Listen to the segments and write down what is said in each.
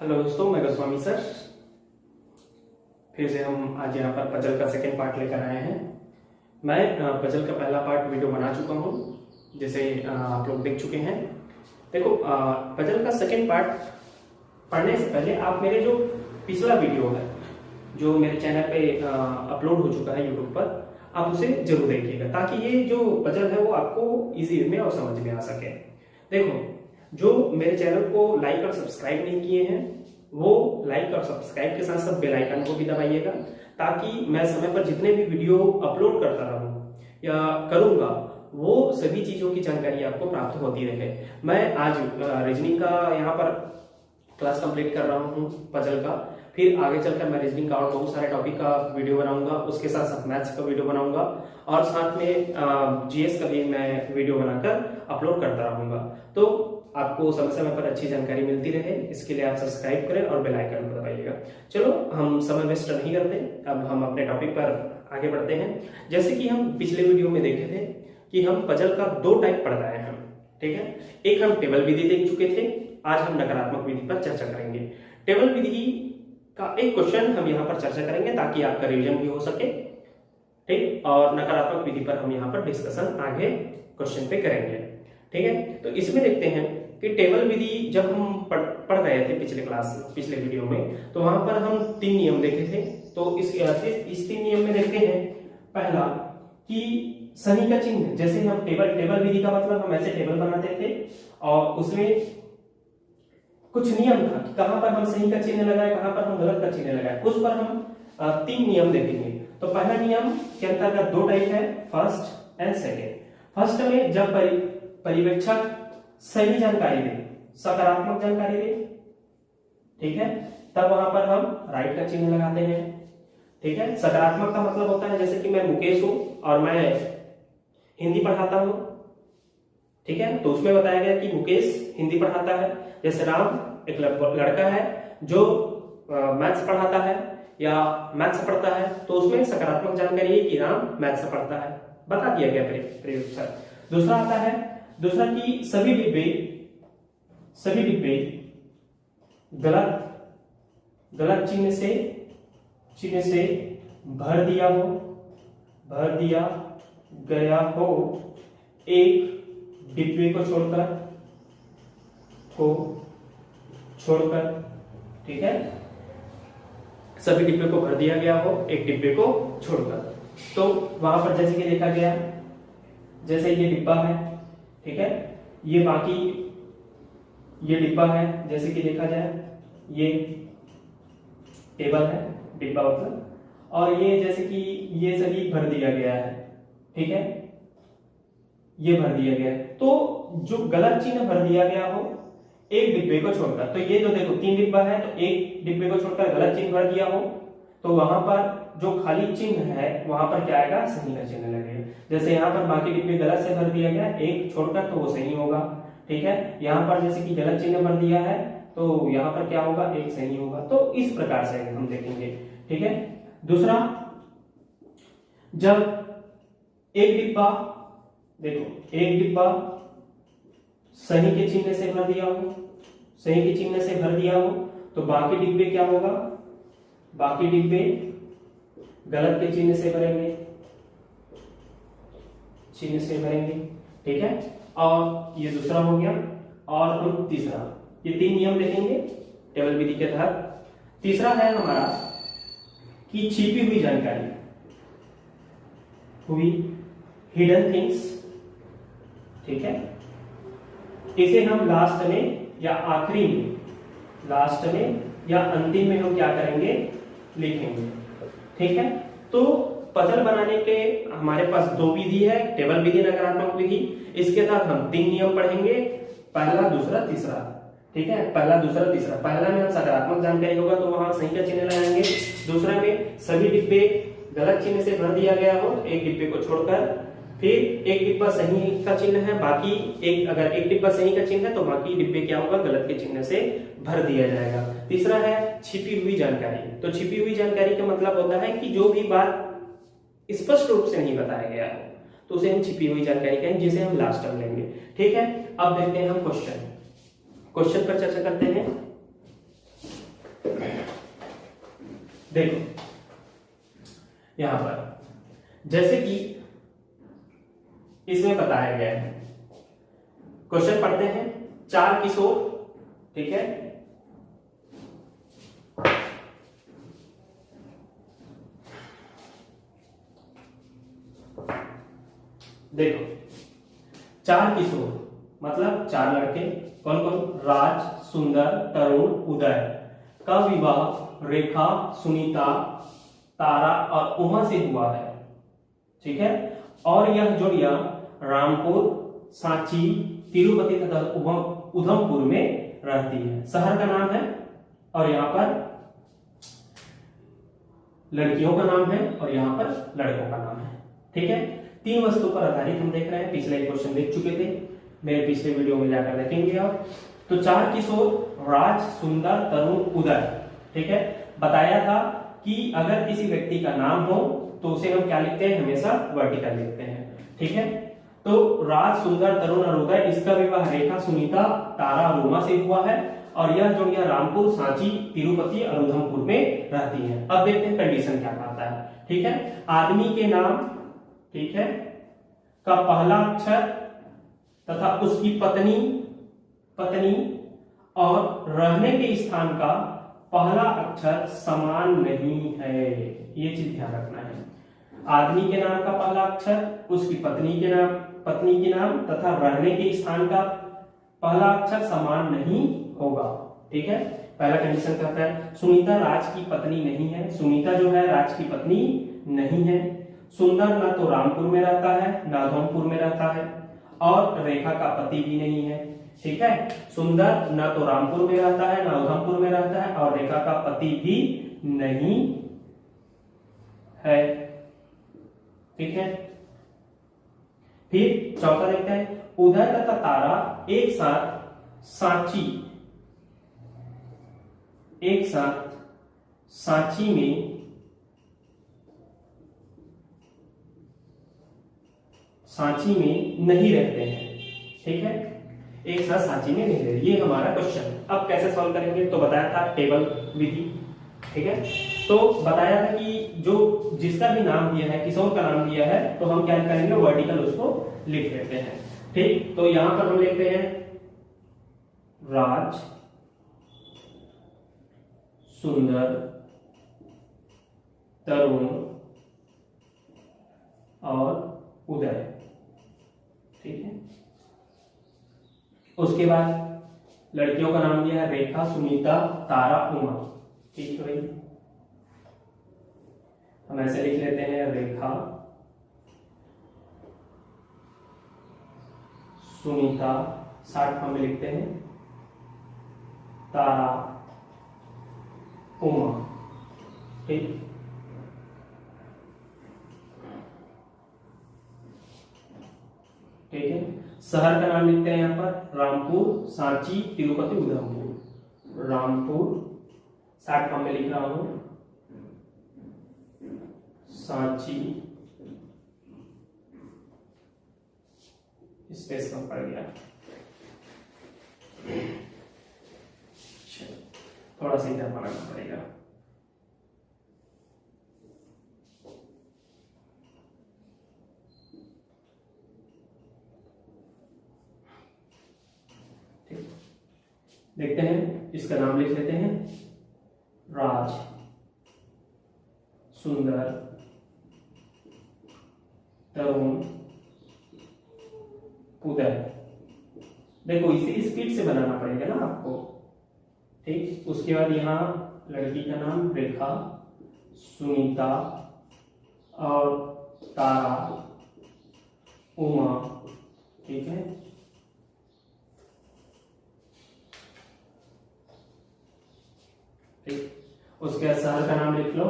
Hello दोस्तों, मैं Goswami sir. फिर से हम आज यहाँ पर पजल का सेकेंड पार्ट लेकर आए हैं। मैं पजल का पहला पार्ट वीडियो बना चुका हूँ, जिसे आप लोग देख चुके हैं। देखो, पजल का सेकेंड पार्ट पढ़ने से पहले आप मेरे जो पिछला वीडियो है जो मेरे चैनल पे अपलोड हो चुका है यूट्यूब पर, आप उसे जरूर देखिएगा, ताकि ये जो पजल है वो आपको इजी में और समझ में आ सके। देखो, जो मेरे चैनल को लाइक और सब्सक्राइब नहीं किए हैं वो लाइक और सब्सक्राइब के साथ साथ बेल आइकन को भी दबाइएगा, ताकि मैं समय पर जितने भी वीडियो अपलोड करता रहूं या करूंगा वो सभी चीजों की जानकारी आपको प्राप्त होती रहे। मैं आज रीजनिंग का यहाँ पर क्लास कंप्लीट कर रहा हूँ पजल का, फिर आगे चलकर मैं रीजनिंग का और बहुत सारे टॉपिक का वीडियो बनाऊंगा, उसके साथ साथ मैथ्स का वीडियो बनाऊंगा और साथ में जीएस का भी मैं वीडियो बनाकर अपलोड करता रहूंगा। तो आपको समय समय पर अच्छी जानकारी मिलती रहे, इसके लिए आप सब्सक्राइब करें और बेल आइकन को दबाइएगा। चलो, हम समय वेस्ट नहीं करते, अब हम अपने टॉपिक पर आगे बढ़ते हैं। जैसे कि हम पिछले वीडियो में देखे थे कि हम पजल का दो टाइप पढ़ रहे हैं, ठीक है। एक हम टेबल विधि देख चुके थे, आज हम नकारात्मक विधि पर चर्चा करेंगे। टेबल विधि का एक क्वेश्चन हम यहाँ पर चर्चा करेंगे ताकि आपका रिवीजन भी हो सके, ठीक। और नकारात्मक विधि पर हम यहाँ पर डिस्कशन आगे क्वेश्चन पे करेंगे, ठीक है। तो इसमें देखते हैं कि टेबल विधि जब हम पढ़ रहे थे पिछले वीडियो में, तो वहां पर हम 3 नियम देखे थे। तो इस 3 नियम में देखते हैं, पहला कि सही का चिन्ह, जैसे हम टेबल विधि का मतलब हम ऐसे टेबल बनाते थे और उसमें कुछ नियम था कि कहां पर हम सही का चिन्ह लगाए, कहां पर हम गलत का चिन्ह लगाए, उस पर हम 3 नियम देखेंगे। तो पहला नियम के अंतर्गत 2 टाइप है, फर्स्ट एंड सेकेंड। फर्स्ट में जब पर्यवेक्षक सही जानकारी दे, सकारात्मक जानकारी दे, ठीक है, तब वहां पर हम राइट का चिन्ह लगाते हैं, ठीक है। सकारात्मक का मतलब होता है जैसे कि मैं मुकेश हूं और मैं हिंदी पढ़ाता हूं, ठीक है, तो उसमें बताया गया कि मुकेश हिंदी पढ़ाता है। जैसे राम एक लड़का है जो मैथ्स पढ़ाता है या मैथ्स पढ़ता है, तो उसमें सकारात्मक जानकारी है कि राम मैथ्स पढ़ता है, बता दिया गया पर्यवेक्षक। दूसरा आता है, दूसरा कि सभी डिब्बे गलत चिन्ह से भर दिया गया हो, एक डिब्बे को छोड़कर, ठीक है, सभी डिब्बे को भर दिया गया हो एक डिब्बे को छोड़कर। तो वहां पर जैसे कि देखा गया, जैसे ये डिब्बा है, ठीक है, ये डिब्बा है, जैसे कि देखा जाए ये टेबल है, डिब्बा मतलब, और ये जैसे कि ये सभी भर दिया गया है, ठीक है, ये भर दिया गया है। तो जो गलत चिन्ह भर दिया गया हो एक डिब्बे को छोड़कर, तो ये जो देखो 3 डिब्बा है, तो एक डिब्बे को छोड़कर गलत चिन्ह भर दिया हो, तो वहां पर जो खाली चिन्ह है वहां पर क्या आएगा, सही का चिन्ह लगेगा। जैसे यहाँ पर बाकी डिब्बे गलत से भर दिया गया, एक छोड़कर, तो वो सही होगा, ठीक है। यहाँ पर जैसे कि गलत चिन्ह भर दिया है तो यहाँ पर क्या होगा, एक सही होगा। तो इस प्रकार से हम देखेंगे, ठीक है। दूसरा, जब एक डिब्बा, देखो एक डिब्बा सही के चिन्ह से भर दिया हो, सही के चिन्ह से भर दिया हो, तो बाकी डिब्बे क्या होगा, बाकी डिब्बे गलत के चिन्ह से भरेंगे, ठीक है। और ये दूसरा हो गया, और हम तीसरा, ये 3 नियम देखेंगे टेबल विधि के तहत। तीसरा है हमारा कि छिपी हुई जानकारी, हिडन थिंग्स, ठीक है, इसे हम लास्ट में या आखिरी में, लास्ट में या अंतिम में हम क्या करेंगे, लिखेंगे, ठीक है। तो पजल बनाने के हमारे पास 2 विधि है, टेबल विधि, नकारात्मक विधि। इसके तहत हम 3 नियम पढ़ेंगे, पहला, दूसरा, तीसरा, ठीक है। पहला, दूसरा, तीसरा। पहला में हम सकारात्मक जानकारी होगा तो वहां सही का चिन्ह लगाएंगे। दूसरा में सभी डिब्बे गलत चिन्ह से भर दिया गया हो एक डिब्बे को छोड़कर, फिर एक डिब्बा सही का चिन्ह है, बाकी अगर एक डिब्बा सही का चिन्ह है तो बाकी डिब्बे क्या होगा, गलत के चिन्ह से भर दिया जाएगा। तीसरा है छिपी हुई जानकारी। तो छिपी हुई जानकारी का मतलब होता है कि जो भी बात स्पष्ट रूप से नहीं बताया गया है तो उसे हम छिपी हुई जानकारी कहें, जिसे हम लास्ट में लेंगे, ठीक है। अब देखते हैं हम क्वेश्चन पर चर्चा करते हैं। देखो यहां पर जैसे कि इसमें बताया गया है, क्वेश्चन पढ़ते हैं। 4 किशोर, ठीक है, देखो 4 किशोर मतलब 4 लड़के, कौन कौन? राज, सुंदर, तरुण, उदय का विवाह रेखा, सुनीता, तारा और उमा से हुआ है, ठीक है। और यह जोड़ियां रामपुर, सांची, तिरुपति तथा उधमपुर में रहती है। शहर का नाम है और यहाँ पर लड़कियों का नाम है और यहाँ पर लड़कों का नाम है, ठीक है। 3 वस्तु पर आधारित हम देख रहे हैं, पिछले क्वेश्चन देख चुके थे, मेरे पिछले वीडियो में जाकर देखेंगे आप। तो 4 किशोर, राज, सुंदर, तरुण, उदय, ठीक है। बताया था कि अगर किसी व्यक्ति का नाम हो तो उसे हम क्या लिखते हैं? हमेशा वर्टिकल लिखते हैं, ठीक है। तो राज, सुंदर, तरुण और उदय, इसका विवाह रेखा, सुनीता, तारा और उमा से हुआ है और यह जोड़ियां रामपुर, सांची, तिरुपति और उधमपुर में रहती हैं। अब देखते हैं कंडीशन क्या कहता है, ठीक है। आदमी के नाम, ठीक है, का पहला अक्षर तथा उसकी पत्नी और रहने के स्थान का पहला अक्षर समान नहीं है, ये चीज ध्यान रखना है। आदमी के नाम का पहला अक्षर, उसकी पत्नी के नाम तथा रहने के स्थान का पहला अक्षर समान नहीं होगा, ठीक है। पहला कंडीशन कहता है सुनीता राज की पत्नी नहीं है, सुनीता जो है राज की पत्नी नहीं है। सुंदर ना तो रामपुर में रहता है ना उधमपुर में रहता है और रेखा का पति भी नहीं है, ठीक है। सुंदर ना तो रामपुर में रहता है ना उधमपुर में रहता है और रेखा का पति भी नहीं है, ठीक है। फिर चौथा देखते हैं, उदय तथा तारा एक साथ सांची में नहीं रहते हैं, ठीक है। एक साथ सांची में नहीं रहते, ये हमारा क्वेश्चन। अब कैसे सॉल्व करेंगे? तो बताया था टेबल विधि, ठीक है। तो बताया था कि जो जिसका भी नाम दिया है, किशोर का नाम दिया है, तो हम क्या करेंगे? वर्टिकल उसको लिख लेते हैं, ठीक। तो यहां पर हम लिखते हैं राज, सुंदर, तरुण और उदय, ठीक है। उसके बाद लड़कियों का नाम दिया है रेखा, सुनीता, तारा, उमा, ठीक है भाई। हम ऐसे लिख लेते हैं रेखा, सुनीता, शॉर्ट फॉर्म में लिखते हैं तारा, उमा, ठीक। ठीक है। शहर का नाम लिखते हैं यहाँ पर रामपुर, सांची, तिरुपति, उधमपुर। रामपुर शॉर्ट फॉर्म में लिख रहा हूं, सांची, स्पेस कम पड़ गया, थोड़ा सा इधर बनाना पड़ेगा। देखते हैं, इसका नाम लिख लेते हैं राज, सुंदर, तरुण, उदय। देखो इसे स्पीड से बनाना पड़ेगा ना आपको, ठीक। उसके बाद यहाँ लड़की का नाम रेखा, सुनीता और तारा, उमा, ठीक है। ठीक। उसके बाद शहर का नाम लिख लो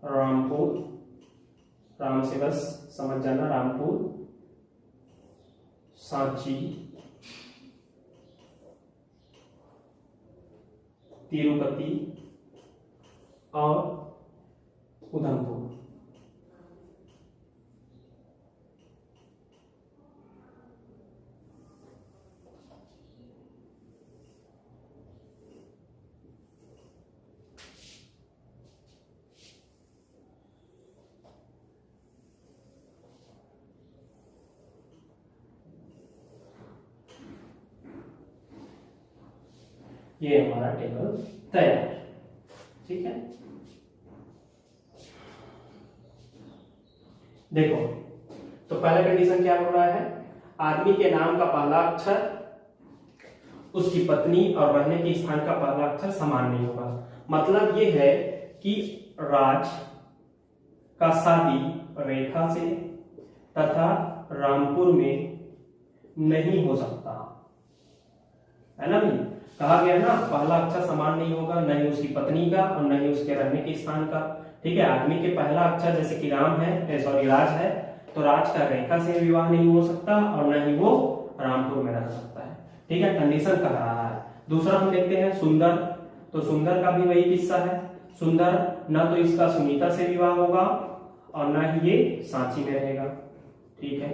रामपुर, राम से बस समझ जाना, रामपुर, सांची, तिरुपति और उधमपुर। ये हमारा टेबल तैयार, ठीक है। देखो तो पहला कंडीशन क्या बोल रहा है, आदमी के नाम का पहला अक्षर उसकी पत्नी और रहने के स्थान का पहला अक्षर समान नहीं होगा। मतलब ये है कि राज का शादी रेखा से तथा रामपुर में नहीं हो सकता, है ना भाई। कहा गया ना पहला अक्षर समान नहीं होगा, न ही उसकी पत्नी का और न ही उसके रहने के स्थान का, ठीक है। आदमी के पहला अक्षर जैसे कि राम है, सॉरी राज है, तो राज का रेखा से विवाह नहीं हो सकता और न ही वो रामपुर में रह सकता है, ठीक है। कंडीशन कह रहा है। दूसरा हम देखते हैं सुंदर, तो सुंदर का भी वही किस्सा है। सुंदर न तो इसका सुनीता से विवाह होगा और न ही ये सांची में रहेगा, ठीक है।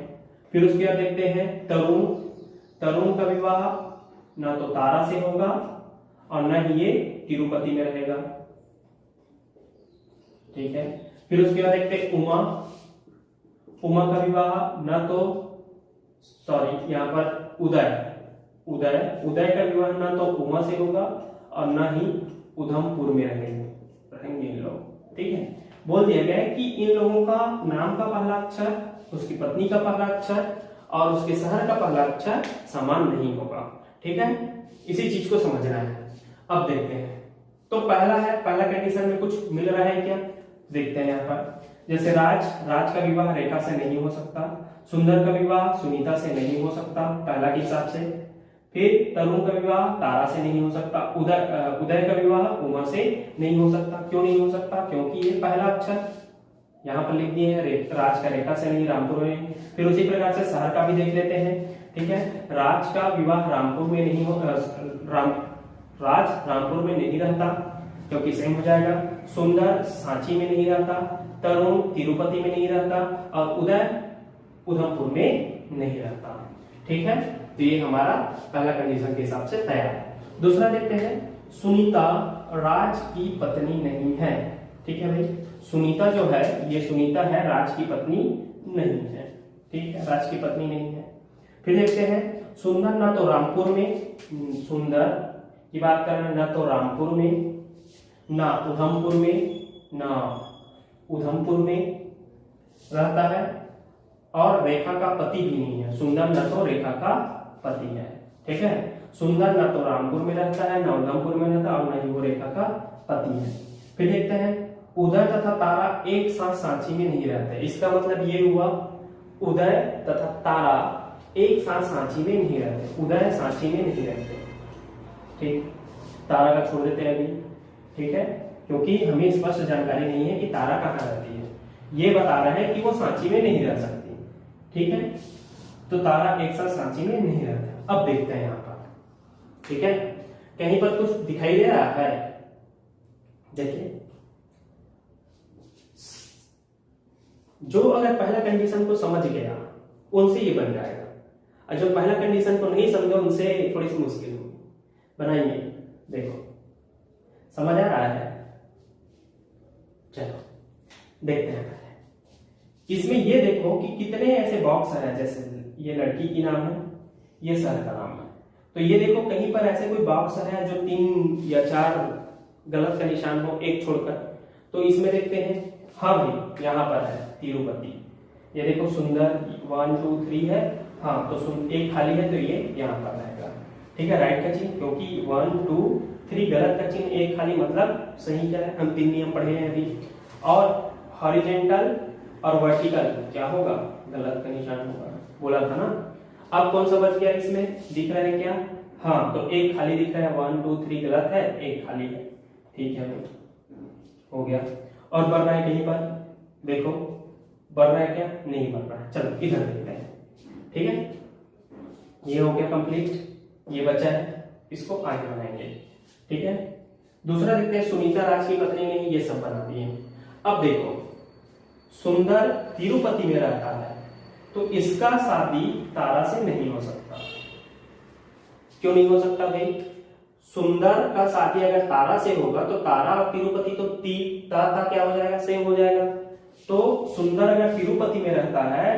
फिर उसके बाद देखते हैं तरुण, तरुण का विवाह न तो तारा से होगा और न ही ये तिरुपति में रहेगा, ठीक है। फिर उसके बाद देखते हैं उमा, उमा का विवाह न तो, सॉरी यहाँ पर उदय, उदय, उदय का विवाह न तो उमा से होगा और न ही उधमपुर में रहेंगे इन लोग, ठीक है। बोल दिया गया है कि इन लोगों का नाम का पहला अक्षर, उसकी पत्नी का पहला अक्षर और उसके शहर का पहला अक्षर समान नहीं होगा, ठीक है। इसी चीज को समझना है। अब देखते हैं, तो पहला है, पहला कंडीशन में कुछ मिल रहा है क्या, देखते हैं यहाँ पर। जैसे राज, राज का विवाह रेखा से नहीं हो सकता, सुंदर का विवाह सुनीता से नहीं हो सकता पहला के हिसाब से, फिर तरुण का विवाह तारा से नहीं हो सकता, उदय, उदय का विवाह उमा से नहीं हो सकता। क्यों नहीं हो सकता, क्योंकि ये पहला अक्षर यहाँ पर लिख दिए हैं, राज का रेखा से नहीं, रामपुर में। फिर उसी प्रकार से शहर का भी देख लेते हैं, ठीक है। राज का विवाह रामपुर में नहीं हो, राज रामपुर में नहीं रहता क्योंकि सेम हो जाएगा। सुंदर सांची में नहीं रहता, तरुण तिरुपति में नहीं रहता और उदय उधमपुर में नहीं रहता, ठीक है। तो ये हमारा पहला कंडीशन के हिसाब से तैयार। दूसरा देखते हैं, सुनीता राज की पत्नी नहीं है, ठीक है भाई। सुनीता जो है, ये सुनीता है, राज की पत्नी नहीं है, ठीक है, राज की पत्नी नहीं है। फिर देखते हैं सुंदर ना तो रामपुर में, सुंदर की बात कर रहे हैं, ना तो रामपुर में, ना उधमपुर में, ना उधमपुर में रहता है और रेखा का पति भी नहीं है। सुंदर न तो रेखा का पति है, ठीक है। सुंदर न तो रामपुर में रहता है, न उधमपुर में रहता और न ही वो रेखा का पति है। फिर देखते हैं उदय तथा तारा एक साथ सांची में नहीं रहते। इसका मतलब ये हुआ उदय तथा तारा एक साथ सांची में नहीं रहते, उदय सांची में नहीं रहते, ठीक। तारा का छोड़ देते हैं अभी, ठीक है, क्योंकि हमें स्पष्ट जानकारी नहीं है कि तारा कहाँ रहती है। ये बता रहे हैं कि वो सांची में नहीं रह सकती, ठीक है। तो तारा एक साथ सांची में नहीं रहता। अब देखते हैं यहाँ पर, ठीक है, कहीं पर कुछ दिखाई दे रहा है, देखिए। जो अगर पहला कंडीशन को समझ गया उनसे ये बन जाएगा, और जो पहला कंडीशन को नहीं समझा उनसे थोड़ी सी मुश्किल होगी। बनाइए, देखो समझ आ रहा है, चलो देखते हैं पहले। इसमें ये देखो कि कितने ऐसे बॉक्स हैं, जैसे ये लड़की की नाम है, ये सर का नाम है, तो ये देखो कहीं पर ऐसे कोई बॉक्स है जो 3 या 4 गलत का निशान हो, एक छोड़कर। तो इसमें देखते हैं, हाँ भाई यहाँ पर है तिरुपति, ये देखो सुंदर 1 2 3 है, हाँ तो एक खाली है तो ये यहाँ पर रहेगा, ठीक है। राइट का चिन्ह, क्योंकि 1 2 3 गलत का चिन्ह, एक खाली मतलब सही क्या है, हम 3 नियम पढ़े हैं अभी। और हॉरिजेंटल और वर्टिकल क्या होगा, गलत का निशान होगा, बोला था ना। अब कौन सा बच गया, इसमें दिख रहा है क्या, हाँ तो एक खाली दिख रहा है, 1 2 3 गलत है, एक खाली है, ठीक है भाई, हो गया। और बढ़ रहा है कहीं पर, देखो बढ़ रहा है क्या, नहीं बढ़ रहा है, चलो इधर देखते हैं, ठीक है। ये हो गया कंप्लीट, ये बचा है, इसको आगे बनाएंगे, ठीक है। दूसरा देखते हैं, सुनीता राज की पत्नी नहीं, ये सब बना दिए। अब देखो सुंदर तिरुपति में रहता है, तो इसका शादी तारा से नहीं हो सकता। क्यों नहीं हो सकता भाई, सुंदर का शादी अगर तारा से होगा तो तारा और तिरुपति तो ता क्या हो जाएगा, सेम हो जाएगा। तो सुंदर अगर तिरुपति में रहता है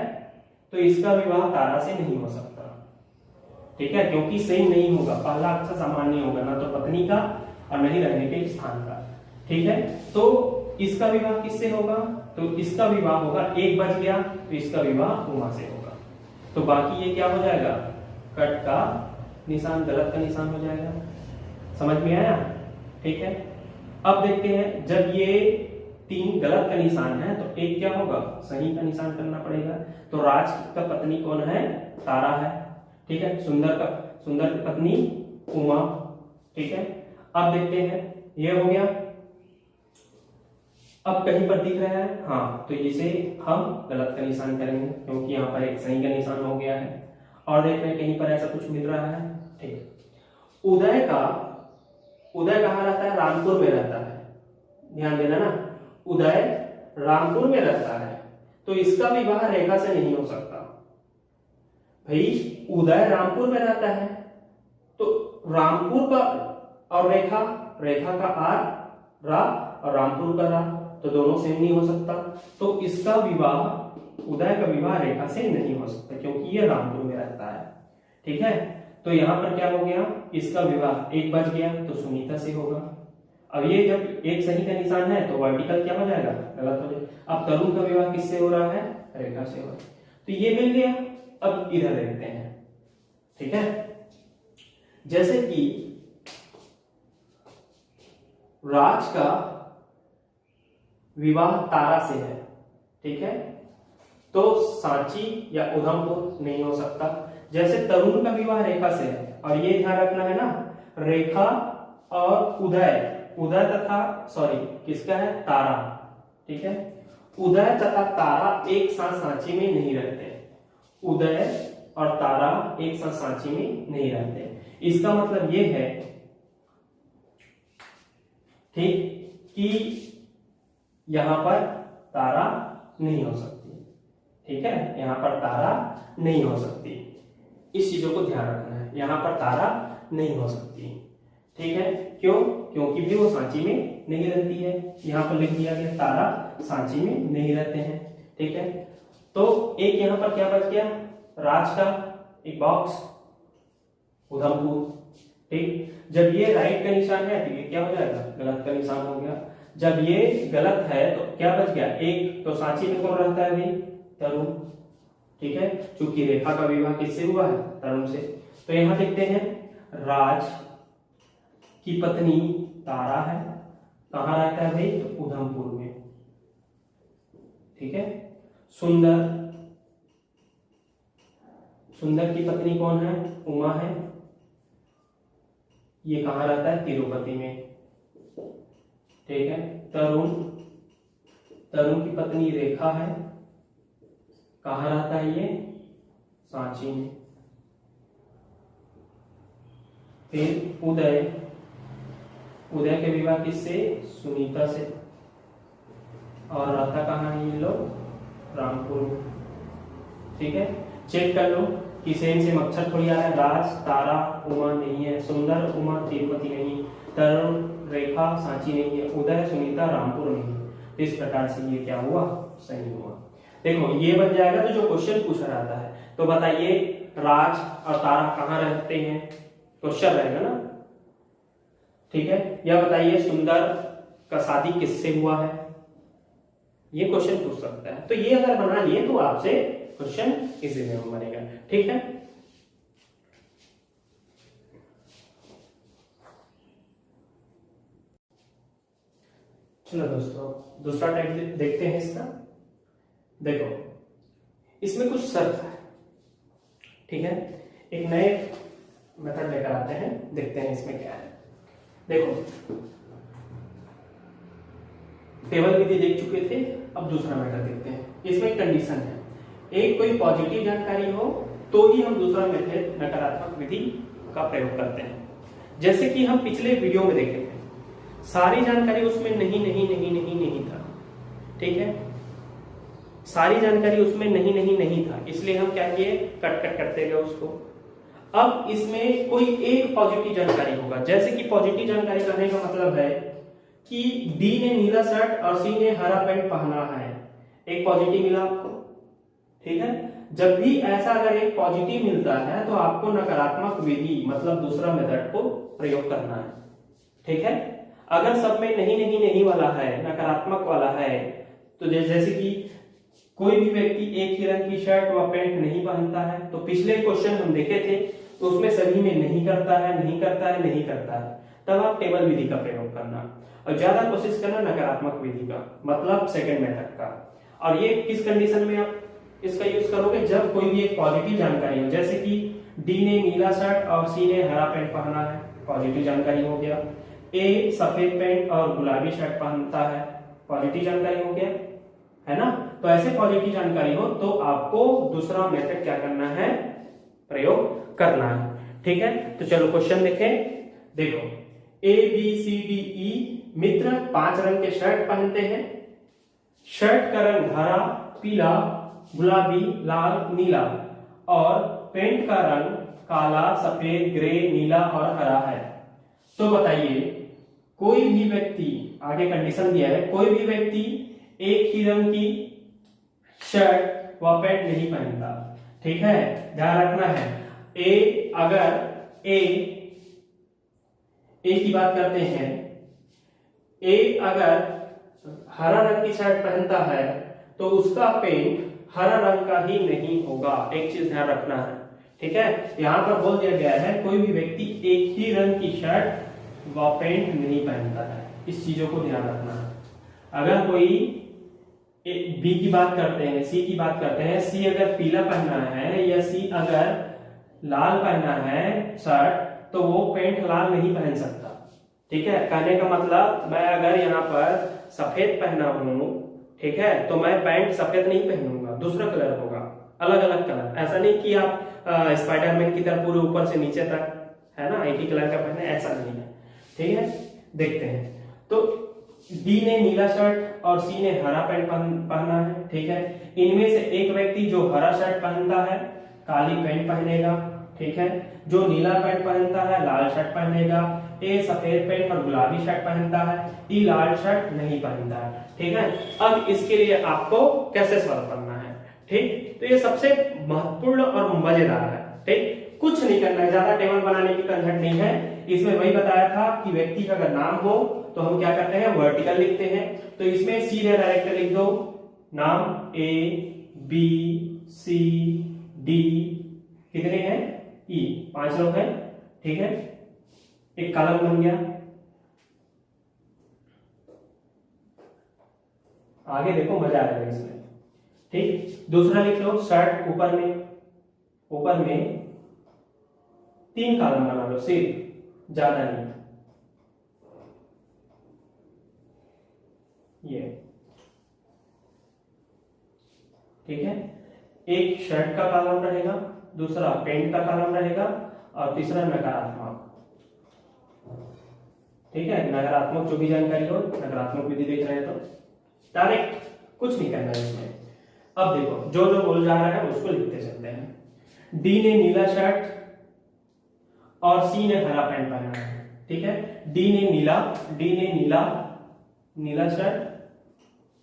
तो इसका विवाह तारा से नहीं हो सकता, ठीक है, क्योंकि सेम नहीं होगा, पहला अक्षर समान नहीं होगा, ना तो पत्नी का और नहीं रहने के स्थान का। ठीक है, तो इसका विवाह किससे होगा? तो इसका विवाह होगा, एक बच गया तो इसका विवाह उमा से होगा। तो बाकी ये क्या हो जाएगा? कट का निशान, गलत का निशान हो जाएगा। समझ में आया? ठीक है, अब देखते हैं, जब ये 3 गलत का निशान है तो एक क्या होगा? सही का निशान करना पड़ेगा। तो राज का पत्नी कौन है? तारा है। ठीक है, सुंदर की पत्नी उमा। ठीक है, अब देखते हैं, ये हो गया। अब कहीं पर दिख रहा है, हाँ, तो इसे हम गलत का निशान करेंगे क्योंकि यहाँ पर एक सही का निशान हो गया है। और देख रहे हैं कहीं पर ऐसा कुछ मिल रहा है। ठीक, उदय कहाँ रहता है? रामपुर में रहता है। ध्यान देना ना, उदय रामपुर में रहता है, तो इसका विवाह रेखा से नहीं हो सकता। भाई उदय रामपुर में रहता है तो रामपुर का और रेखा का आर रा और रामपुर का रा, तो दोनों सेम नहीं हो सकता। तो इसका विवाह, उदय का विवाह रेखा से नहीं हो सकता क्योंकि ये रामपुर में रहता है। ठीक है, तो यहां पर क्या हो गया? इसका विवाह एक बच गया तो सुनीता से होगा। अब ये जब एक सही का निशान है तो वर्टिकल क्या हो जाएगा? गलत हो जाएगा। अब तरुण का विवाह किससे हो रहा है? रेखा से हो रहा है। तो ये मिल गया। अब इधर देखते हैं। ठीक है, जैसे कि राज का विवाह तारा से है, ठीक है, तो सांची या उधमपुर नहीं हो सकता। जैसे तरुण का विवाह रेखा से है, और ये ध्यान रखना है ना, रेखा और उदय तथा किसका है? तारा। ठीक है, उदय तथा तारा एक साथ सांची में नहीं रहते। उदय और तारा एक साथ सांची में नहीं रहते। इसका मतलब ये है, ठीक, कि यहां पर तारा नहीं हो सकती। ठीक है, यहां पर तारा नहीं हो सकती। इस चीजों को ध्यान रखना है, यहां पर तारा नहीं हो सकती। ठीक है, क्यों? क्योंकि भी वो सांची में नहीं रहती है। यहां पर लिख दिया गया तारा सांची में नहीं रहते हैं। ठीक है, तो एक यहां पर क्या बच गया? राज का एक बॉक्स, उधमपुर। ठीक, जब ये राइट का निशान है तो ये क्या हो जाएगा? गलत का निशान हो गया। जब ये गलत है तो क्या बच गया? एक, तो सांची में कौन रहता है भाई? तरुण। ठीक है, चूंकि रेखा का विवाह किससे हुआ है? तरुण से। तो यहां देखते हैं, राज की पत्नी तारा है, कहां रहता है भाई? तो उधमपुर में। ठीक है, सुंदर की पत्नी कौन है? उमा है, ये कहां रहता है? तिरुपति में। ठीक है, तरुण की पत्नी रेखा है, कहां रहता है ये? सांची में। फिर उदय के विवाह किससे? सुनीता से, और रहता कहां है ये लोग? रामपुर में। ठीक है, चेक कर लो कि सेम अक्षर थोड़ी आ रहा है। राज, तारा, उमा नहीं है, सुंदर, उमा, तिरुपति नहीं, तरुण, रेखा, सांची नहीं है, उदय, सुनीता, रामपुर नहीं है। तो इस प्रकार से ये क्या हुआ? सही हुआ। देखो ये बन जाएगा। तो जो क्वेश्चन पूछा जाता है, तो बताइए राज और तारा कहाँ रहते हैं? क्वेश्चन रहेगा ना। ठीक है, या बताइए सुंदर का शादी किससे हुआ है? ये क्वेश्चन पूछ सकता है। तो ये अगर बना लिए तो आपसे क्वेश्चन इजीली बनेगा। ठीक है, चलो दोस्तों, दूसरा टाइप देखते हैं इसका। देखो, इसमें कुछ शर्त है। ठीक है, एक नए मेथड लेकर आते हैं, देखते हैं इसमें क्या है। देखो, टेबल विधि देख चुके थे, अब दूसरा मेथड देखते हैं। इसमें एक कंडीशन है, एक कोई पॉजिटिव जानकारी हो तो ही हम दूसरा मेथड नकारात्मक विधि का प्रयोग करते हैं। जैसे कि हम पिछले वीडियो में देखे थे, सारी जानकारी उसमें नहीं था। ठीक है, सारी जानकारी उसमें नहीं था, इसलिए हम क्या किए? कट करते गए उसको। अब इसमें कोई एक पॉजिटिव जानकारी होगा। जैसे कि पॉजिटिव जानकारी कहने का मतलब है कि डी ने नीला शर्ट और सी ने हरा पैंट पहना है, एक पॉजिटिव मिला आपको। ठीक है, जब भी ऐसा अगर एक पॉजिटिव मिलता है तो आपको नकारात्मक विधि मतलब दूसरा मेथड को प्रयोग करना है, ठीक है। अगर सब में नहीं नहीं नहीं वाला है, नकारात्मक वाला है, तो जैसे कि कोई भी व्यक्ति एक ही रंग की शर्ट व पैंट नहीं पहनता है, तो पिछले क्वेश्चन हम देखे थे तो उसमें सभी में नहीं करता है, नहीं करता है, नहीं करता है, तब आप टेबल विधि का प्रयोग करना और ज्यादा कोशिश करना नकारात्मक विधि का मतलब सेकंड मेथड का। और ये किस कंडीशन में आप इसका यूज करोगे, जब कोई भी एक पॉजिटिव जानकारी हो, जैसे कि डी ने नीला शर्ट और सी ने हरा पैंट पहना है, पॉजिटिव जानकारी हो गया। ए सफेद पैंट और गुलाबी शर्ट पहनता है, पॉजिटिव जानकारी हो गया, है ना। तो ऐसे पॉजिटिव जानकारी हो तो आपको दूसरा मेथड क्या करना है, प्रयोग करना है, ठीक है। तो चलो क्वेश्चन देखें। देखो A B C D E मित्र 5 रंग के शर्ट पहनते हैं। शर्ट का रंग हरा, पीला, गुलाबी, लाल, नीला और पैंट का रंग काला, सफेद, ग्रे, नीला और हरा है। तो बताइए कोई भी व्यक्ति, आगे कंडीशन दिया है, कोई भी व्यक्ति एक ही रंग की शर्ट व पैंट नहीं पहनता, ठीक है, ध्यान रखना है। अगर ए की बात करते हैं, ए अगर हरा रंग की शर्ट पहनता है तो उसका पैंट हरा रंग का ही नहीं होगा, एक चीज ध्यान रखना है, ठीक है। यहां पर बोल दिया गया है कोई भी व्यक्ति एक ही रंग की शर्ट व पैंट नहीं पहनता है, इस चीजों को ध्यान रखना है। अगर कोई बी की बात करते हैं, सी की बात करते हैं, सी अगर पीला पहना है या सी अगर लाल पहना है शर्ट, तो वो पैंट लाल नहीं पहन सकता, ठीक है। कहने का मतलब मैं अगर यहाँ पर सफेद पहना हूं, ठीक है, तो मैं पैंट सफेद नहीं पहनूंगा, दूसरा कलर होगा, अलग अलग कलर। ऐसा नहीं कि आप स्पाइडरमैन की तरह पूरे ऊपर से नीचे तक, है ना, एक ही कलर का पहने, ऐसा नहीं है, ठीक है। देखते हैं, तो डी ने नीला शर्ट और सी ने हरा पैंट पहना है, ठीक है। इनमें से एक व्यक्ति जो हरा शर्ट पहनता है काली पैंट पहनेगा, ठीक है। जो नीला पैंट पहनता है लाल शर्ट पहनेगा। ए सफेद पैंट और गुलाबी शर्ट पहनता है, ई लाल शर्ट नहीं पहनता है, ठीक है। अब इसके लिए आपको कैसे सॉल्व करना है, ठीक। तो ये सबसे महत्वपूर्ण और मजेदार है, ठीक। कुछ नहीं करना है, ज्यादा टेबल बनाने की झंझट नहीं है। इसमें वही बताया था कि व्यक्ति का अगर नाम हो तो हम क्या करते हैं, वर्टिकल लिखते हैं। तो इसमें सीधे डायरेक्ट लिख दो नाम, ए बी सी डी, कितने हैं, ई, 5 लोग हैं, ठीक है। एक कॉलम बन गया। आगे देखो मजा आएगा इसमें, ठीक। दूसरा लिख लो शर्ट, ऊपर में 3 कॉलम बना लो, सिर्फ, ज्यादा नहीं, ये, ठीक है। एक शर्ट का कॉलम रहेगा, दूसरा पैंट का कॉलम रहेगा और तीसरा नकारात्मक, ठीक है। नकारात्मक जो भी जानकारी हो, नकारात्मक विधि देख रहे हैं तो डायरेक्ट कुछ नहीं करना है इसमें। अब देखो जो जो बोल जा रहा है उसको लिखते चलते हैं। डी ने नीला शर्ट और सी ने हरा पैंट पहना है, ठीक है। डी ने नीला शर्ट,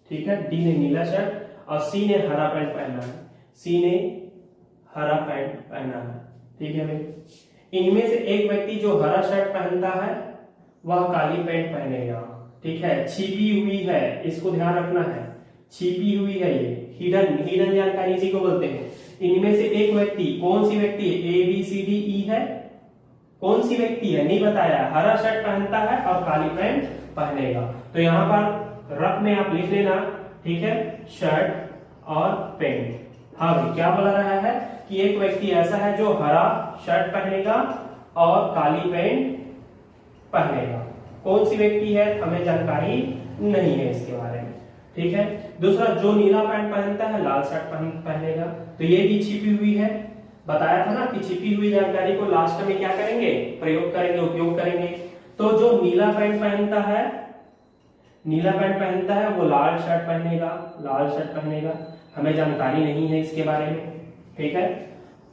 ठीक है। डी ने नीला शर्ट और सी ने हरा पैंट पहना है, सी ने हरा पैंट पहना है, ठीक है भाई। इनमें से एक व्यक्ति जो हरा शर्ट पहनता है वह काली पैंट पहनेगा, ठीक है। छिपी हुई है, इसको ध्यान रखना है, छिपी हुई है, ये हिडन जानकारी इसी को बोलते हैं। इनमें से एक व्यक्ति, कौन सी व्यक्ति, A B C D E है, कौन सी व्यक्ति है नहीं बताया, हरा शर्ट पहनता है और काली पैंट पहनेगा। तो यहाँ पर रफ में आप लिख लेना, ठीक है, शर्ट और पैंट। हाँ भाई क्या बोला रहा है कि एक व्यक्ति ऐसा है जो हरा शर्ट पहनेगा और काली पैंट पहनेगा। कौन सी व्यक्ति है हमें जानकारी नहीं है इसके बारे में, ठीक है। दूसरा जो नीला पैंट पहनता है लाल शर्ट पहनेगा, तो ये भी छिपी हुई है। बताया था ना कि छिपी हुई जानकारी को लास्ट में क्या करेंगे, प्रयोग करेंगे, उपयोग करेंगे। तो जो नीला पैंट पहनता है वो लाल शर्ट पहनेगा, हमें जानकारी नहीं है इसके बारे में, ठीक है।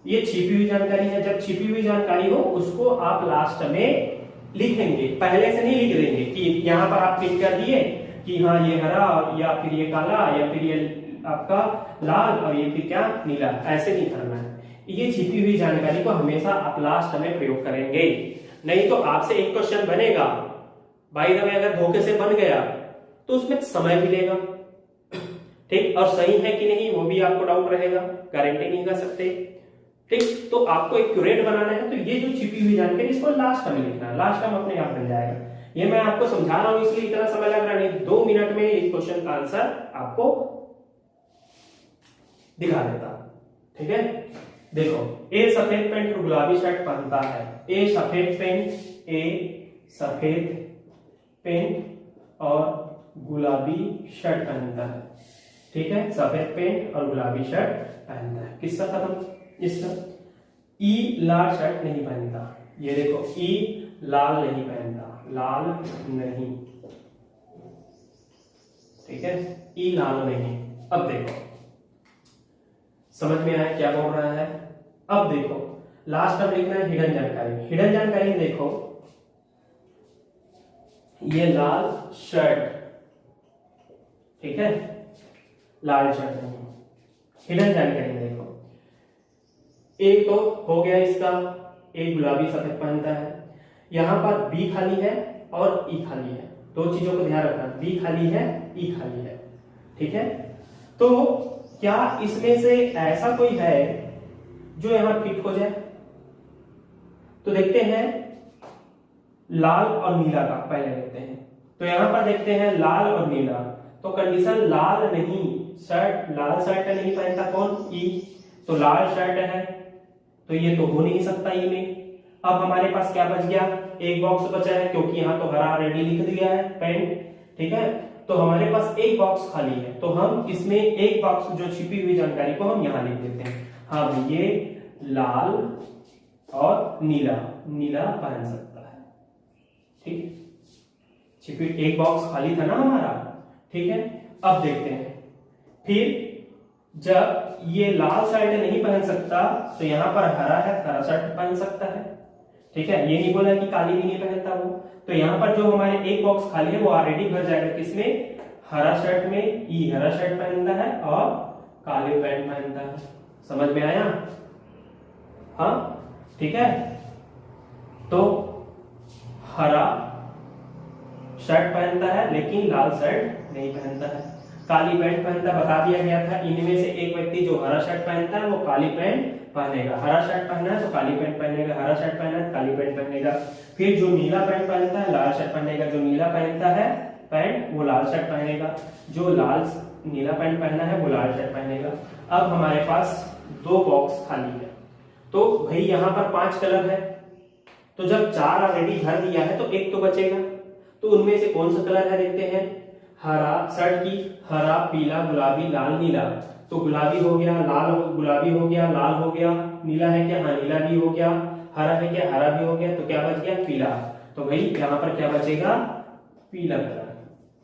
ये छिपी हुई जानकारी है। जब छिपी हुई जानकारी हो उसको आप लास्ट में लिखेंगे, पहले से नहीं लिख देंगे कि यहाँ पर आप क्लिक कर दिए कि हाँ ये हरा या फिर ये काला या फिर ये आपका लाल और ये फिर क्या नीला, ऐसे नहीं करना है। ये छिपी हुई जानकारी को हमेशा आप लास्ट में प्रयोग करेंगे, नहीं तो आपसे एक क्वेश्चन बनेगा, बाय द वे अगर धोखे से बन गया तो उसमें समय भी लेगा, ठीक, और सही है कि नहीं वो भी आपको डाउट रहेगा, गारंटी नहीं कर सकते, ठीक। तो आपको एक्यूरेट बनाना है, तो ये जो छिपी हुई जानकारी इसको लास्ट में लिखना है, लास्ट में अपने आप बन जाएगा। ये मैं आपको समझा रहा हूं इसलिए इतना समय लग रहा नहीं, 2 मिनट में इस क्वेश्चन का आंसर आपको दिखा देता, ठीक है। देखो, ए सफेद पैंट और गुलाबी शर्ट पहनता है, ए सफेद पैंट और गुलाबी शर्ट पहनता है, ठीक है, सफेद पैंट और गुलाबी शर्ट पहनता है। किसका खत्म, इसका। ई लाल शर्ट नहीं पहनता, ये देखो ई लाल नहीं पहनता, लाल नहीं, ठीक है, ई लाल नहीं। अब देखो समझ में आया क्या बोल रहा है। अब देखो लास्ट में लिखना है हिडन जानकारी। हिडन जानकारी में देखो ये लाल शर्ट, ठीक है, लाल शर्ट नहीं। हिडन जानकारी में देखो एक तो हो गया इसका, एक गुलाबी सफेद पहनता है, यहां पर बी खाली है और ई खाली है, दो चीजों को ध्यान रखना, बी खाली है, ई खाली है, ठीक है। तो क्या इसमें से ऐसा कोई है जो यहां फिट हो जाए? तो देखते हैं लाल और नीला का, पहले देखते हैं। तो यहां पर देखते हैं लाल और नीला, तो कंडीशन लाल नहीं, शर्ट, लाल शर्ट नहीं पहनता कौन, ई, तो लाल शर्ट है, तो ये तो हो नहीं सकता ई में। अब हमारे पास क्या बच गया, एक बॉक्स बचा है, क्योंकि यहाँ तो हरा रेडी लिख दिया है पैंट, ठीक है, तो हमारे पास एक बॉक्स खाली है, तो हम इसमें एक बॉक्स जो छिपी हुई जानकारी को हम यहाँ लिख देते हैं। हाँ, ये लाल और नीला, नीला पहन सकता है, ठीक, छिपी एक बॉक्स खाली था ना हमारा, ठीक है। अब देखते हैं, फिर जब ये लाल शर्ट नहीं पहन सकता तो यहाँ पर हरा है, हरा शर्ट पहन सकता है, ठीक है, ये नहीं बोला कि काली भी नहीं पहनता वो। तो यहाँ पर जो हमारे एक बॉक्स खाली है वो ऑलरेडी भर जाएगा, किसमें, हरा शर्ट में। ई हरा शर्ट पहनता है और काले पैंट पहनता है, समझ में आया, हाँ, ठीक है। तो हरा शर्ट पहनता है लेकिन लाल शर्ट नहीं पहनता है, काली पैंट पहनता, बता दिया गया था इनमें से एक व्यक्ति जो हरा शर्ट पहनता है वो काली पैंट पहनेगा, हरा शर्ट पहना है तो काली पैंट पहनेगा, हरा शर्ट पहना है काली पैंट पहनेगा। फिर जो नीला पैंट पहनता है लाल शर्ट पहनेगा, जो नीला पहनता है पैंट वो लाल शर्ट पहनेगा, जो लाल नीला पैंट पहना है वो लाल शर्ट पहनेगा। अब हमारे पास दो बॉक्स खाली है, तो भाई यहाँ पर 5 कलर है, तो जब 4 ऑलरेडी भर दिया है तो एक तो बचेगा, तो उनमें से कौन सा कलर है देखते हैं। हरा शर्ट की, हरा, पीला, गुलाबी, लाल, नीला, तो गुलाबी हो गया, लाल, गुलाबी हो गया, लाल हो गया, नीला है क्या, हाँ नीला भी हो गया, हरा है क्या, हरा भी हो गया, तो क्या बच गया, पीला। तो भाई यहाँ पर क्या बचेगा, पीला कलर,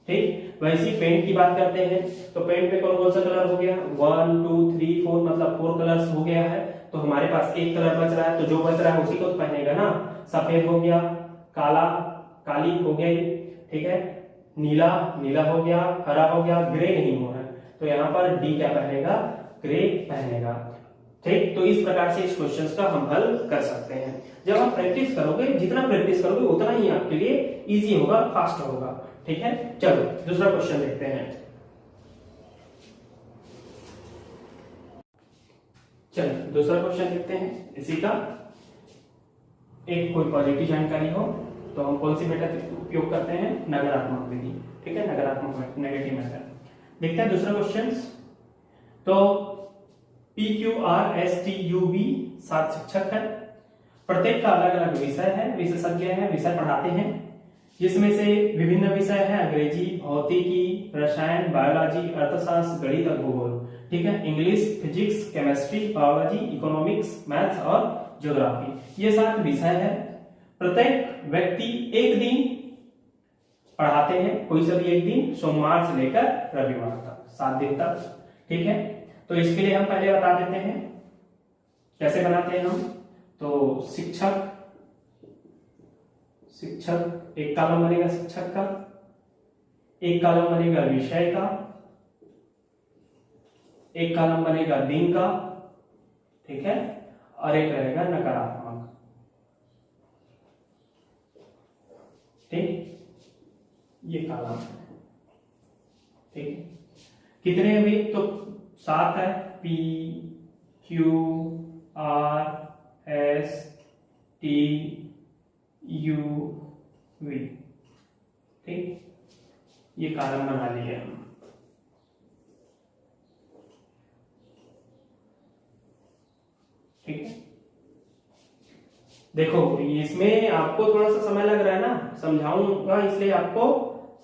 ठीक। वैसी पेंट की बात करते हैं, तो पेंट में कौन कौन सा कलर हो गया, 1 2 3 4, मतलब 4 कलर्स हो गया है, तो हमारे पास एक कलर बच रहा है, तो जो बच रहा है उसी को तो पहनेगा ना। सफेद हो गया, काला, काली हो गई, ठीक है, नीला, नीला हो गया, हरा हो गया, ग्रे नहीं हो रहा है, तो यहाँ पर डी क्या पहनेगा, ग्रे पहनेगा, ठीक। तो इस प्रकार से इस क्वेश्चन का हम हल कर सकते हैं। जब आप प्रैक्टिस करोगे, जितना प्रैक्टिस करोगे उतना ही आपके लिए इजी होगा, फास्ट होगा, ठीक है। चलो दूसरा क्वेश्चन देखते हैं। चलो दूसरा क्वेश्चन देखते हैं। इसी का एक कोई पॉजिटिव जानकारी हो तो हम कौन सी मेथड उपयोग करते हैं, नकारात्मक विधि, ठीक है, नकारात्मक नेगेटिव मेथड। देखते हैं दूसरा क्वेश्चन। तो PQRSTUV 7 शिक्षक है, प्रत्येक का अलग अलग विषय है, विशेषज्ञ है, विषय पढ़ाते हैं, जिसमें से विभिन्न विषय है अंग्रेजी, भौतिकी, रसायन, बायोलॉजी, अर्थशास्त्र, गणित और भूगोल, ठीक है, English, physics, chemistry, biology, economics, maths और ज्योग्राफी, ये 7 विषय है। प्रत्येक व्यक्ति एक दिन पढ़ाते हैं, कोई सा भी एक दिन, सोमवार से लेकर रविवार तक, 7 दिन तक, ठीक है। तो इसके लिए हम पहले बता देते हैं कैसे बनाते हैं हम। तो शिक्षक, शिक्षक एक कॉलम बनेगा शिक्षक का, एक कॉलम बनेगा विषय का, एक कॉलम बनेगा दिन का, ठीक है, और एक रहेगा नकारात्मक। ठीक, ये कॉलम, ठीक, कितने हैं भाई? तो 7 है, P Q R S T U V, ठीक, ये कॉलम बना लिए हम। ठीक है, देखो इसमें आपको थोड़ा सा समय लग रहा है ना, समझाऊंगा इसलिए आपको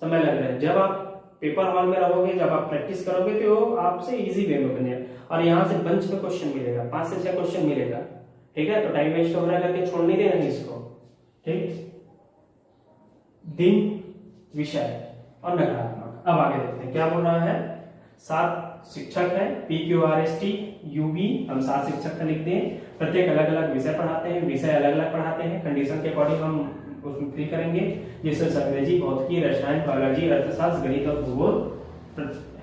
समय लग रहा है। जब आप पेपर हॉल में रहोगे, जब आप प्रैक्टिस करोगे तो आपसे इजी वे में बनेगा, और यहाँ से बंच में क्वेश्चन मिलेगा, 5 से 6 क्वेश्चन मिलेगा। ठीक है, तो टाइम वेस्ट हो रहा है करके छोड़ नहीं देना इसको। ठीक, दिन, विषय और नकारात्मक। अब आगे देखते हैं क्या बोल रहा है। 7 शिक्षक है, PQRSTUV, हम 7 शिक्षक का लिखते हैं। प्रत्येक अलग अलग विषय पढ़ाते हैं, विषय अलग अलग पढ़ाते हैं। कंडीशन के अकॉर्डिंग हम उसमें फ्री करेंगे, जैसे अंग्रेजी, भौतिकी, रसायन, बायोलॉजी, अर्थशास्त्र, गणित और भूगोल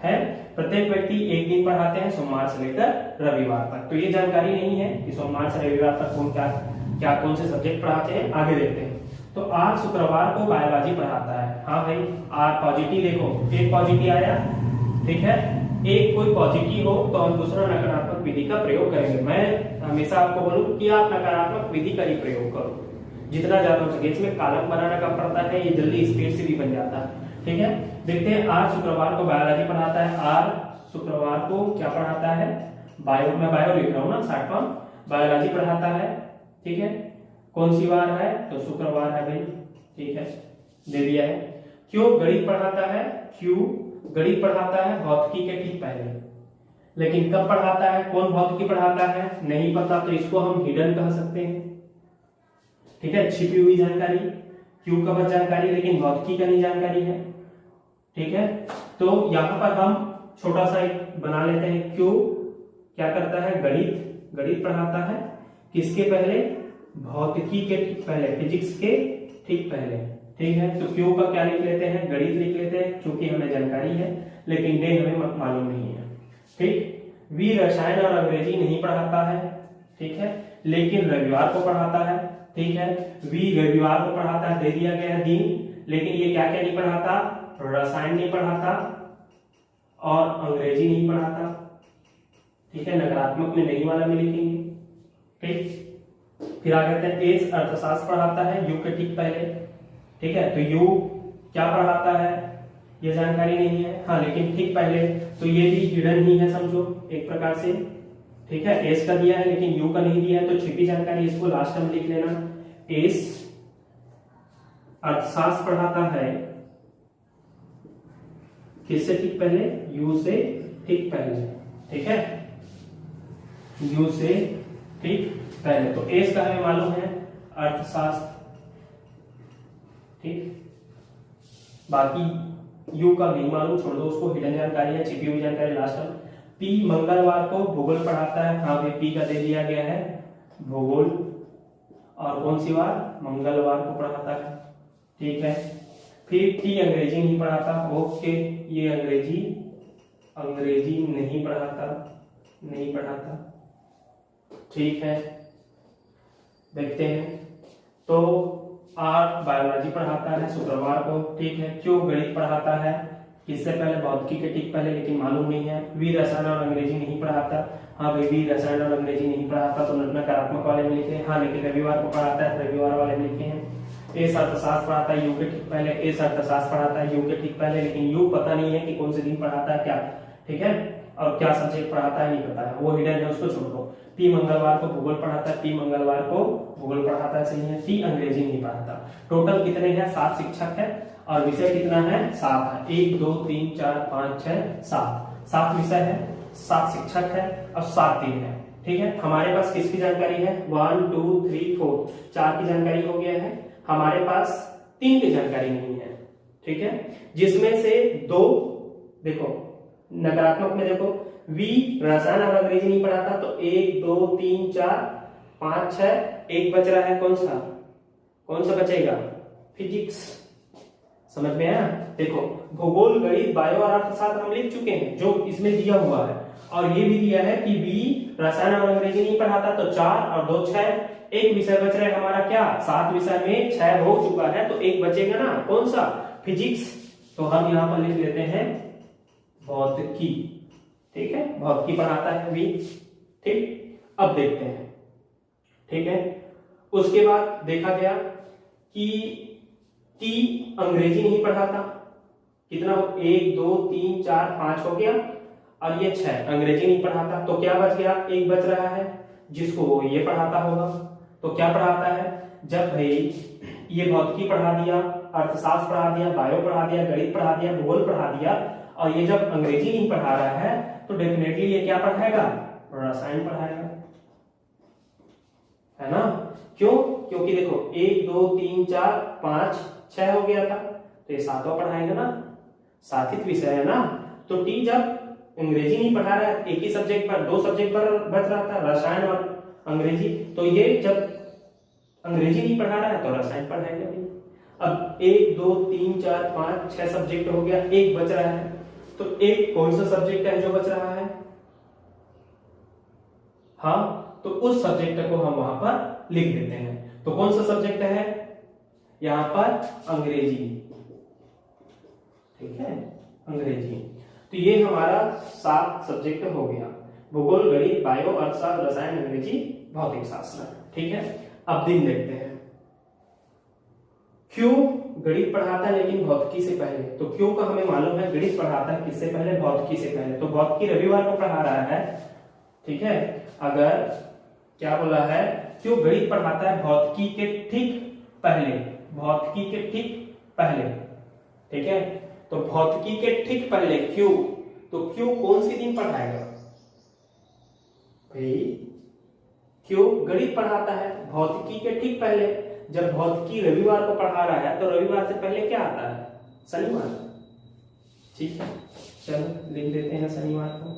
है। प्रत्येक व्यक्ति एक दिन पढ़ाते हैं, सोमवार से लेकर रविवार तक। तो ये जानकारी नहीं है कि सोमवार से रविवार तक कौन से सब्जेक्ट पढ़ाते हैं। आगे देखते हैं। तो आज शुक्रवार को बायोलॉजी पढ़ाता है। हाँ भाई, आर पॉजिटिव, देखो एक पॉजिटिव आया, ठीक है, एक कोई पॉजिटिव हो तो हम दूसरा नकारात्मक विधि का प्रयोग करेंगे। मैं हमेशा आपको बोलूं कि आप नकारात्मक विधि का ही प्रयोग करो जितना ज्यादा हो सके। इसमें कॉलम बनाना कम पड़ता है, ये जल्दी स्पीड से भी बन जाता है। ठीक है, देखते हैं। आज शुक्रवार को बायोलॉजी पढ़ाता है। आज शुक्रवार को क्या पढ़ाता है? बायो, मैं बायो लिख रहा हूँ ना, शॉर्ट फॉर्म, बायोलॉजी पढ़ाता है। ठीक है, कौन सी वार है? तो शुक्रवार है भाई। ठीक है, दे दिया है। क्यों गणित पढ़ाता है? क्यों गणित पढ़ाता है भौतिकी के ठीक पहले, लेकिन कब पढ़ाता है, कौन भौतिकी पढ़ाता है नहीं पता, तो इसको हम हिडन कह सकते हैं। ठीक है, छिपी हुई जानकारी। क्यों का जानकारी, लेकिन भौतिकी का नहीं जानकारी है। ठीक है, तो यहां पर हम छोटा सा एक बना लेते हैं। क्यों क्या करता है? गणित पढ़ाता है। किसके पहले? भौतिकी के ठीक पहले, फिजिक्स के ठीक पहले। ठीक है, तो क्यों का क्या लिख लेते हैं? गणित लिख लेते हैं, क्योंकि हमें जानकारी है, लेकिन डे हमें मालूम नहीं है। ठीक, वी रसायन और अंग्रेजी नहीं पढ़ाता है। ठीक है, लेकिन रविवार को पढ़ाता है। ठीक है, वी रविवार को पढ़ाता है, दे दिया गया है दिन, लेकिन ये क्या क्या नहीं पढ़ाता? रसायन नहीं पढ़ाता और अंग्रेजी नहीं पढ़ाता। ठीक है, नकारात्मक में नहीं वाला में लिखेंगे। ठीक, फिर आगे कहते हैं एस अर्थशास्त्र पढ़ाता है, यू के ठीक पहले। ठीक है, तो यू क्या पढ़ाता है ये जानकारी नहीं है, हाँ, लेकिन ठीक पहले, तो ये भी हिडन ही है समझो एक प्रकार से। ठीक है, एस का दिया है लेकिन यू का नहीं दिया है, तो छिपी जानकारी, इसको लास्ट में लिख लेना। एस अर्थशास्त्र पढ़ाता है किससे ठीक पहले? यू से ठीक पहले। ठीक है, यू से ठीक पहले, तो एस का हमें मालूम है अर्थशास्त्र। ठीक, बाकी यू का नहीं मालूम, छोड़ दो उसको, हिडन जानकारी है, छिपी हुई जानकारी लास्ट में। पी मंगलवार को भूगोल पढ़ाता है। हाँ भाई, पी का दे दिया गया है भूगोल, और कौन सी वार? मंगलवार को पढ़ाता है। ठीक है, फिर टी अंग्रेजी नहीं पढ़ाता। ओके, ये अंग्रेजी नहीं पढ़ाता। ठीक है, देखते हैं। तो आर बायोलॉजी पढ़ाता है शुक्रवार को। ठीक है, क्यों गणित पढ़ाता है किससे पहले? भौतिकी के ठीक पहले, लेकिन मालूम नहीं है। वी रसायन और अंग्रेजी नहीं पढ़ाता। हाँ भाई, वी रसायन और अंग्रेजी नहीं पढ़ाता, तो नकारात्मक वाले में लिखे। हाँ, लेकिन रविवार को पढ़ाता है, रविवार वाले में लिखे हैं। एस अर्थशास्त्र पढ़ाता है, यू के ठीक पहले। एस अर्थशास्त्र पढ़ाता है, यू के ठीक पहले, लेकिन यू पता नहीं है कि कौन से दिन पढ़ाता है क्या। ठीक है, और क्या सब्जेक्ट पढ़ाता है नहीं पता है, वो हिडन है, उसको छोड़ दो। पी मंगलवार को भूगोल पढ़ाता है, पी मंगलवार को भूगोल पढ़ाता है, सही है। टी अंग्रेजी नहीं पढ़ाता। टोटल कितने हैं? 7 शिक्षक है, और विषय कितना है? 7 है। 1 2 3 4 5 6 7 विषय है, 7 शिक्षक है और 7 दिन है। ठीक है, हमारे पास किसकी जानकारी है? 1 2 3 4, 4 की जानकारी हो गया है। हमारे पास 3 की जानकारी नहीं है। ठीक है, जिसमें से 2 देखो नकारात्मक में, देखो वी रसायन और अंग्रेजी नहीं पढ़ाता, तो 1 2 3 4 5 6, एक बच रहा है, कौन सा बचेगा? फिजिक्स। समझ में आया? देखो भूगोल, गणित, बायो और अर्थशास्त्र हम लिख चुके हैं जो इसमें दिया हुआ है, और ये भी दिया है कि बी रसायन और अंग्रेजी नहीं पढ़ाता, तो 4 और 2 6, एक विषय बच रहा है हमारा क्या, 7 विषय में 6 हो चुका है, तो एक बचेगा ना, कौन सा, फिजिक्स। तो हम यहाँ पर लिख लेते हैं भौतिकी। ठीक है, भौतिकी पढ़ाता है बी। ठीक, अब देखते हैं। ठीक है, उसके बाद देखा गया कि टी अंग्रेजी नहीं पढ़ाता, कितना, 1 2 3 4 5 हो गया, और ये 6 अंग्रेजी नहीं पढ़ाता, तो क्या बच गया, एक बच रहा है जिसको वो ये पढ़ाता होगा। तो क्या पढ़ाता है, जब भाई ये भौतिकी पढ़ा दिया, अर्थशास्त्र पढ़ा दिया, बायो पढ़ा दिया, गणित पढ़ा दिया, भूगोल पढ़ा दिया, और ये जब अंग्रेजी नहीं पढ़ा रहा है, तो डेफिनेटली ये क्या पढ़ाएगा, रसायन पढ़ाएगा, है ना। क्यों, क्योंकि देखो 1 2 3 4 5 6 हो गया था, तो ये 7वां पढ़ाएगा ना, 7 विषय है ना। तो टी जब अंग्रेजी नहीं पढ़ा रहा है, एक ही सब्जेक्ट पर, 2 सब्जेक्ट पर बच रहा था, रसायन और अंग्रेजी, तो ये जब अंग्रेजी नहीं पढ़ा रहा है तो रसायन पढ़ाएगा भी। अब 1 2 3 4 5 6 सब्जेक्ट हो गया, एक बच रहा है, तो एक कौन सा सब्जेक्ट है जो बच रहा है, हाँ, तो उस सब्जेक्ट को हम वहां पर लिख देते हैं। तो कौन सा सब्जेक्ट है यहां पर, अंग्रेजी। ठीक है, अंग्रेजी। तो ये हमारा 7 सब्जेक्ट हो गया, भूगोल, गणित, बायो, अर्थशास्त्र, रसायन, अंग्रेजी, भौतिक शास्त्र। ठीक है, अब दिन देखते हैं। क्यों गणित पढ़ाता है लेकिन भौतिकी से पहले, तो क्यों का हमें मालूम है, गणित पढ़ाता है किससे पहले, भौतिकी से पहले, तो भौतिकी रविवार को पढ़ा रहा है। ठीक है, अगर क्या बोला है, क्यों गणित पढ़ाता है भौतिकी के ठीक पहले, भौतिकी के ठीक पहले। ठीक है, तो भौतिकी के ठीक पहले क्यों, तो क्यों कौन सी दिन पढ़ाएगा भाई, क्यों गणित पढ़ाता है भौतिकी के ठीक पहले। जब भौतिकी रविवार को पढ़ा रहा है, तो रविवार से पहले क्या आता है, शनिवार। ठीक है, चलो लिख देते हैं शनिवार को।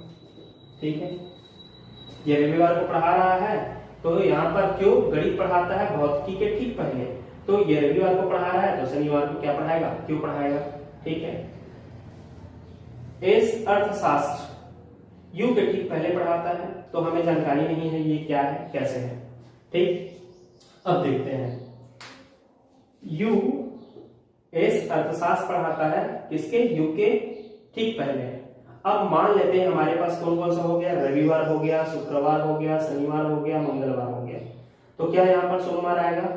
ठीक है, ये रविवार को पढ़ा रहा है, तो यहाँ पर क्यों गणित पढ़ाता है भौतिकी के ठीक पहले, तो ये रविवार को पढ़ा रहा है, तो शनिवार को क्या पढ़ाएगा, क्यों पढ़ाएगा। ठीक है, एस अर्थशास्त्र यू के ठीक पहले पढ़ाता है, तो हमें जानकारी नहीं है ये क्या है, कैसे है। ठीक, अब देखते हैं, यू एस अर्थशास्त्र पढ़ाता है किसके, यू के ठीक पहले। अब मान लेते हैं हमारे पास कौन कौन सा हो गया, रविवार हो गया, शुक्रवार हो गया, शनिवार हो गया, मंगलवार हो गया, तो क्या यहाँ पर सोमवार आएगा,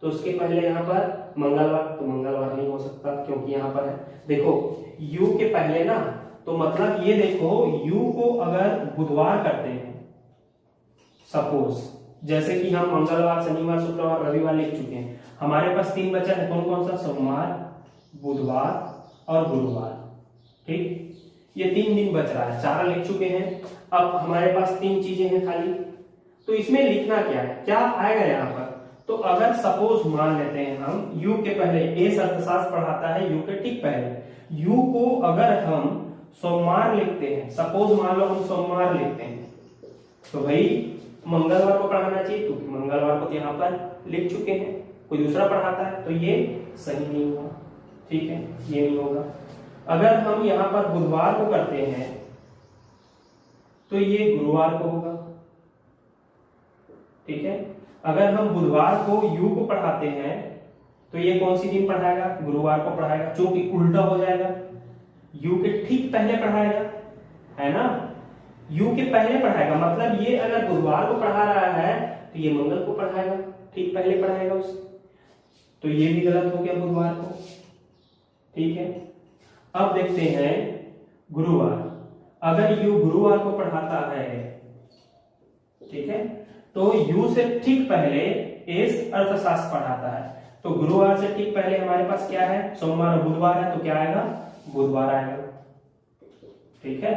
तो उसके पहले यहाँ पर मंगलवार, तो मंगलवार नहीं हो सकता क्योंकि यहाँ पर है, देखो यू के पहले ना, तो मतलब ये देखो यू को अगर बुधवार करते हैं, सपोज जैसे कि हम मंगलवार, शनिवार, शुक्रवार, रविवार लिख चुके हैं, हमारे पास 3 बचा है, कौन कौन सा, सोमवार, बुधवार और गुरुवार। ठीक, ये 3 दिन बच रहा है, 4 लिख चुके हैं, अब हमारे पास 3 चीजें हैं खाली, तो इसमें लिखना क्या है, क्या आएगा यहाँ पर, तो अगर सपोज मान लेते हैं हम यू के पहले, एस अर्थशास्त्र पढ़ाता है यू के ठीक पहले, यू को अगर हम सोमवार लिखते हैं, सपोज मान लो हम सोमवार लिखते हैं, तो भाई मंगलवार को पढ़ाना चाहिए, क्योंकि मंगलवार को यहाँ पर लिख चुके हैं, कोई दूसरा पढ़ाता है, तो ये सही नहीं हुआ। ठीक है, ये नहीं होगा। अगर हम यहाँ पर बुधवार को करते हैं, तो ये गुरुवार को होगा। ठीक है, अगर हम बुधवार को यू को पढ़ाते हैं, तो ये कौन सी दिन पढ़ाएगा, गुरुवार को पढ़ाएगा, क्योंकि उल्टा हो जाएगा, यू के ठीक पहले पढ़ाएगा, है ना, यू के पहले पढ़ाएगा, मतलब ये अगर बुधवार को पढ़ा रहा है, तो ये मंगल को पढ़ाएगा, ठीक पहले पढ़ाएगा उसे, तो ये भी गलत हो गया बुधवार को। ठीक है, अब देखते हैं गुरुवार, अगर यू गुरुवार को पढ़ाता है, ठीक है, तो यू से ठीक पहले एस अर्थशास्त्र पढ़ाता है, तो गुरुवार से ठीक पहले हमारे पास क्या है, सोमवार और बुधवार है, तो क्या आएगा, बुधवार आएगा। ठीक है,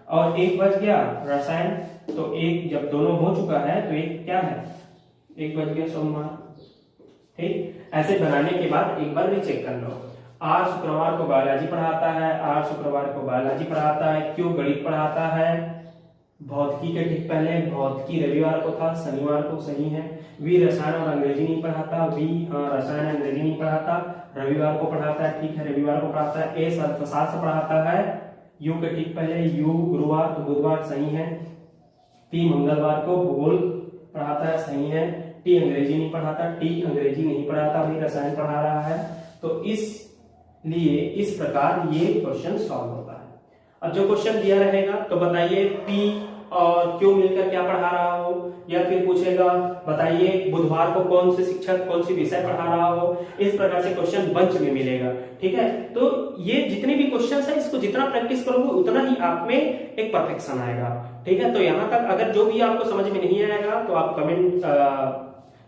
और एक बच गया रसायन, तो एक जब दोनों हो चुका है, तो एक क्या है, एक बच गया सोमवार। ठीक, ऐसे बनाने के बाद एक बार रीचेक कर लो, आर शुक्रवार को बायोलॉजी पढ़ाता है, आर शुक्रवार को बायोलॉजी पढ़ाता है, क्यों गणित पढ़ाता है भौतिकी के ठीक पहले, भौतिकी रविवार को था, शनिवार को सही है, वी रसायन और अंग्रेजी नहीं पढ़ाता, वी रसायन अंग्रेजी नहीं पढ़ाता, रविवार को पढ़ाता है, ठीक है रविवार को पढ़ाता है। ए अर्थशास्त्र पढ़ाता है, यू के ठीक पहले यू गुरुवार तो बुधवार सही है। टी मंगलवार को भूगोल पढ़ाता है, सही है। टी अंग्रेजी नहीं पढ़ाता, टी अंग्रेजी नहीं पढ़ाता, वी रसायन पढ़ा रहा है। तो इसलिए इस प्रकार ये क्वेश्चन सॉल्व होता है। अब जो क्वेश्चन दिया रहेगा तो बताइए पी और क्यों मिलकर क्या पढ़ा रहा हो, या फिर पूछेगा बताइए बुधवार को कौन से शिक्षक कौन सी विषय पढ़ा रहा हो। इस प्रकार से क्वेश्चन बंच में मिलेगा, ठीक है। तो ये जितने भी क्वेश्चन है इसको जितना प्रैक्टिस करोगे उतना ही आप में एक परफेक्शन आएगा, ठीक है। तो यहाँ तक अगर जो भी आपको समझ में नहीं आएगा तो आप कमेंट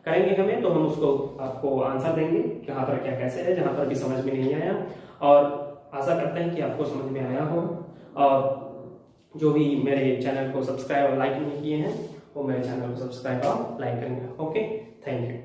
करेंगे हमें, तो हम उसको आपको आंसर देंगे कहाँ पर क्या कैसे है, जहां पर भी समझ में नहीं आया। और आशा करते हैं कि आपको समझ में आया हो। और जो भी मेरे चैनल को सब्सक्राइब और लाइक नहीं किए हैं वो मेरे चैनल को सब्सक्राइब और लाइक करेंगे। Okay, thank you.